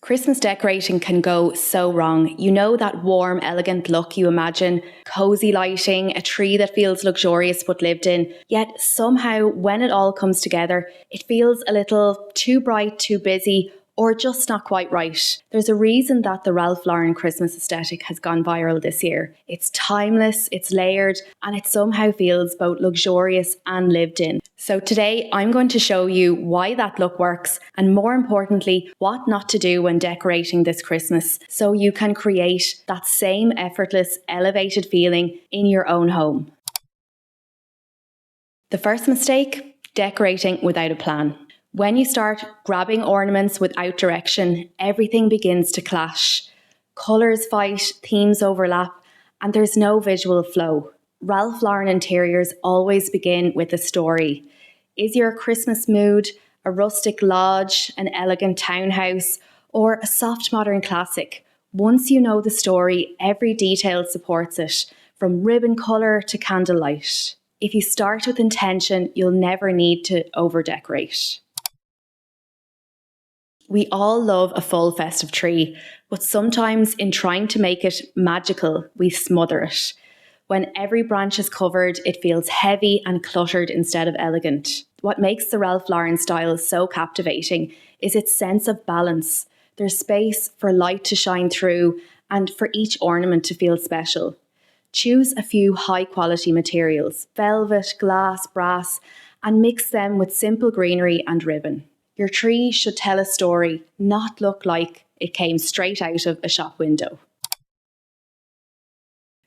Christmas decorating can go so wrong. You know that warm, elegant look you imagine, cozy lighting, a tree that feels luxurious but lived in. Yet somehow, when it all comes together, it feels a little too bright, too busy, or just not quite right. There's a reason that the Ralph Lauren Christmas aesthetic has gone viral this year. It's timeless, it's layered, and it somehow feels both luxurious and lived in. So today I'm going to show you why that look works, and more importantly, what not to do when decorating this Christmas so you can create that same effortless, elevated feeling in your own home. The first mistake, decorating without a plan. When you start grabbing ornaments without direction, everything begins to clash. Colours fight, themes overlap, and there's no visual flow. Ralph Lauren interiors always begin with a story. Is your Christmas mood a rustic lodge, an elegant townhouse, or a soft modern classic? Once you know the story, every detail supports it, from ribbon colour to candlelight. If you start with intention, you'll never need to over-decorate. We all love a full festive tree, but sometimes in trying to make it magical, we smother it. When every branch is covered, it feels heavy and cluttered instead of elegant. What makes the Ralph Lauren style so captivating is its sense of balance. There's space for light to shine through and for each ornament to feel special. Choose a few high-quality materials, velvet, glass, brass, and mix them with simple greenery and ribbon. Your tree should tell a story, not look like it came straight out of a shop window.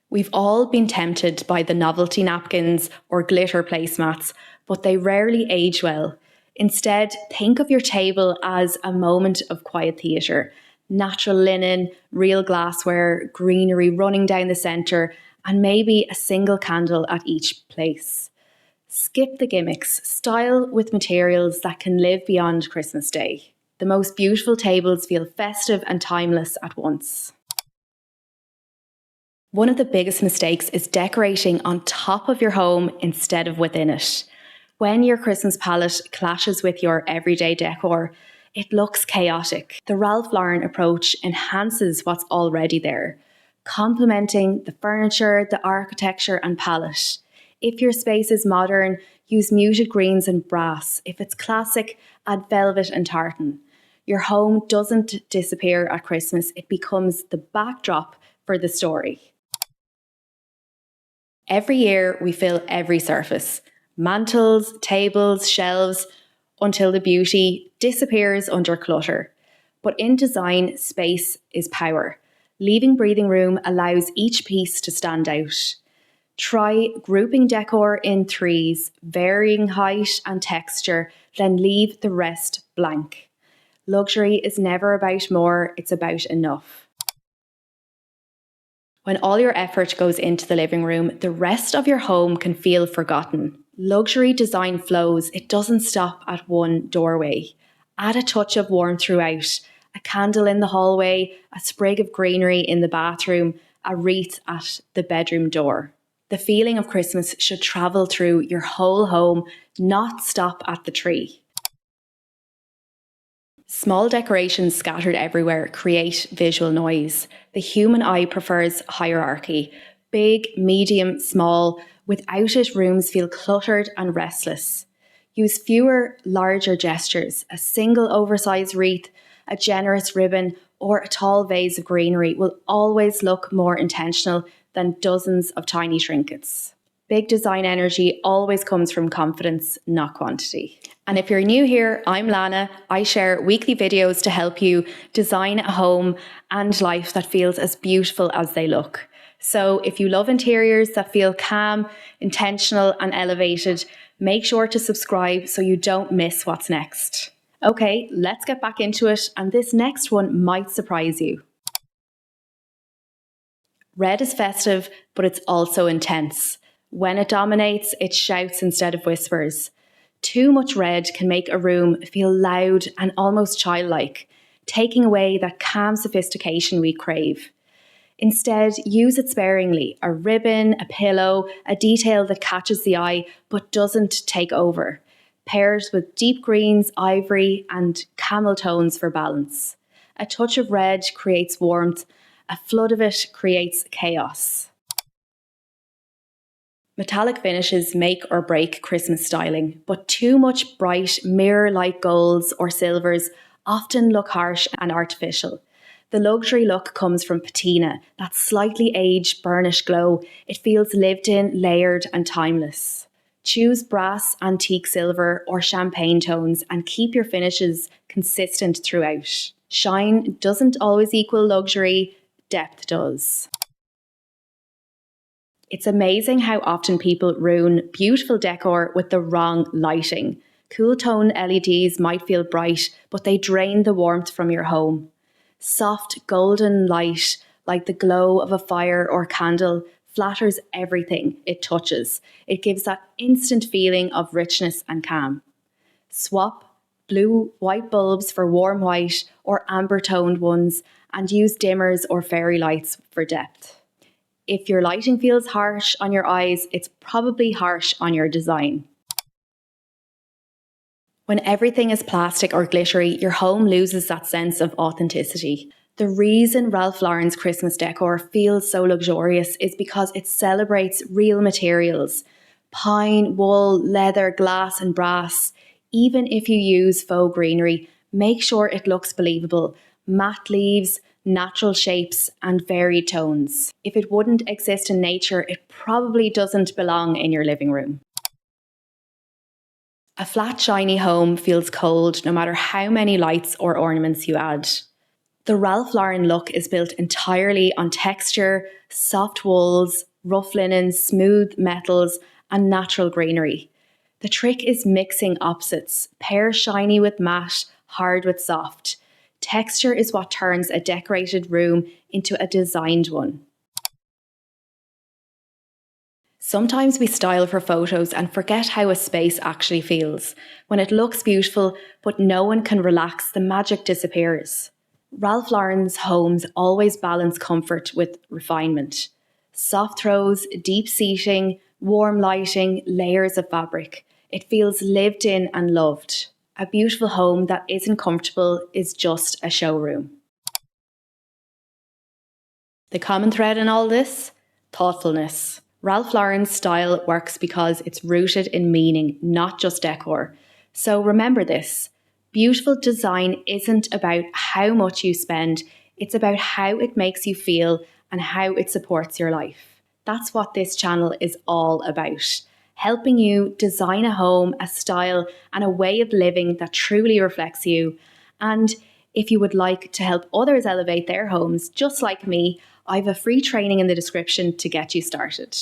We've all been tempted by the novelty napkins or glitter placemats, but they rarely age well. Instead, think of your table as a moment of quiet theatre. Natural linen, real glassware, greenery running down the centre, and maybe a single candle at each place. Skip the gimmicks, style with materials that can live beyond Christmas Day. The most beautiful tables feel festive and timeless at once. One of the biggest mistakes is decorating on top of your home instead of within it. When your Christmas palette clashes with your everyday decor, it looks chaotic. The Ralph Lauren approach enhances what's already there, complementing the furniture, the architecture, and palette. If your space is modern, use muted greens and brass. If it's classic, add velvet and tartan. Your home doesn't disappear at Christmas, it becomes the backdrop for the story. Every year we fill every surface, mantles, tables, shelves, until the beauty disappears under clutter. But in design, space is power. Leaving breathing room allows each piece to stand out. Try grouping decor in threes, varying height and texture, then leave the rest blank. Luxury is never about more, it's about enough. When all your effort goes into the living room, the rest of your home can feel forgotten. Luxury design flows, it doesn't stop at one doorway. Add a touch of warmth throughout, a candle in the hallway, a sprig of greenery in the bathroom, a wreath at the bedroom door. The feeling of Christmas should travel through your whole home, not stop at the tree. Small decorations scattered everywhere create visual noise. The human eye prefers hierarchy. Big, medium, small. Without it, rooms feel cluttered and restless. Use fewer, larger gestures. A single oversized wreath, a generous ribbon, or a tall vase of greenery will always look more intentional than dozens of tiny trinkets. Big design energy always comes from confidence, not quantity. And if you're new here, I'm Lana. I share weekly videos to help you design a home and life that feels as beautiful as they look. So if you love interiors that feel calm, intentional, and elevated, make sure to subscribe so you don't miss what's next. Okay, let's get back into it, and this next one might surprise you. Red is festive, but it's also intense. When it dominates, it shouts instead of whispers. Too much red can make a room feel loud and almost childlike, taking away that calm sophistication we crave. Instead, use it sparingly. A ribbon, a pillow, a detail that catches the eye but doesn't take over. Pair it with deep greens, ivory, and camel tones for balance. A touch of red creates warmth. A flood of it creates chaos. Metallic finishes make or break Christmas styling, but too much bright, mirror-like golds or silvers often look harsh and artificial. The luxury look comes from patina, that slightly aged, burnished glow. It feels lived in, layered, and timeless. Choose brass, antique silver, or champagne tones and keep your finishes consistent throughout. Shine doesn't always equal luxury, depth does. It's amazing how often people ruin beautiful decor with the wrong lighting. Cool tone LEDs might feel bright, but they drain the warmth from your home. Soft golden light, like the glow of a fire or candle, flatters everything it touches. It gives that instant feeling of richness and calm. Swap blue-white bulbs for warm white or amber-toned ones, and use dimmers or fairy lights for depth. If your lighting feels harsh on your eyes, it's probably harsh on your design. When everything is plastic or glittery, your home loses that sense of authenticity. The reason Ralph Lauren's Christmas decor feels so luxurious is because it celebrates real materials. Pine, wool, leather, glass, and brass. Even if you use faux greenery, make sure it looks believable. Matte leaves, natural shapes, and varied tones. If it wouldn't exist in nature, it probably doesn't belong in your living room. A flat, shiny home feels cold no matter how many lights or ornaments you add. The Ralph Lauren look is built entirely on texture, soft wools, rough linens, smooth metals, and natural greenery. The trick is mixing opposites. Pair shiny with matte, hard with soft. Texture is what turns a decorated room into a designed one. Sometimes we style for photos and forget how a space actually feels. When it looks beautiful, but no one can relax, the magic disappears. Ralph Lauren's homes always balance comfort with refinement. Soft throws, deep seating, warm lighting, layers of fabric. It feels lived in and loved. A beautiful home that isn't comfortable is just a showroom. The common thread in all this? Thoughtfulness. Ralph Lauren's style works because it's rooted in meaning, not just decor. So remember this. Beautiful design isn't about how much you spend, it's about how it makes you feel and how it supports your life. That's what this channel is all about. Helping you design a home, a style, and a way of living that truly reflects you. And if you would like to help others elevate their homes, just like me, I have a free training in the description to get you started.